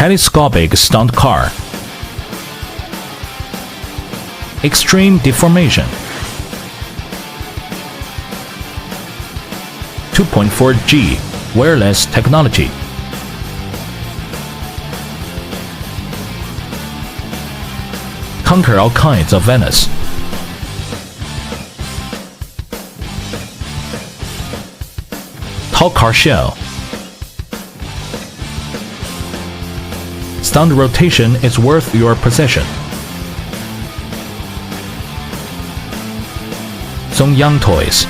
Telescopic stunt car. Extreme deformation. 2.4G wireless technology. Conquer all kinds of Venice. Tall car shell. Stunt rotation is worth your possession. Zongyang Toys.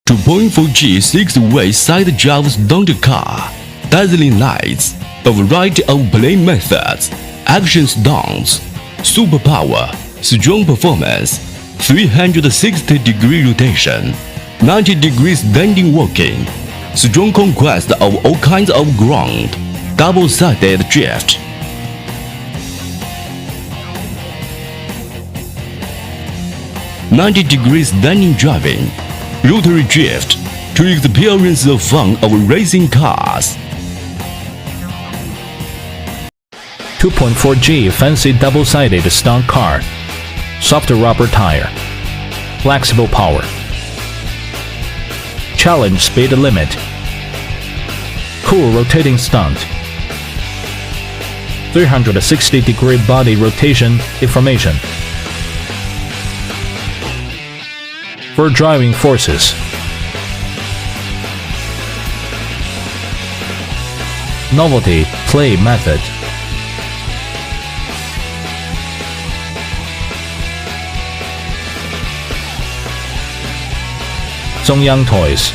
2.4G six-way side drive stunt car, dazzling lights, a variety of play methods, action stunts, superpower, strong performance, 360-degree rotation, 90-degree standing walking, strong conquest of all kinds of ground, double-sided drift. "90-degree standing driving, rotary drift to experience the fun of racing cars." 2.4G fancy double-sided stunt car. Soft rubber tire. Flexible power. Challenge speed limit. Cool rotating stunt. 360-degree body rotation deformation. For driving forces. Novelty play method. Zongyang Toys.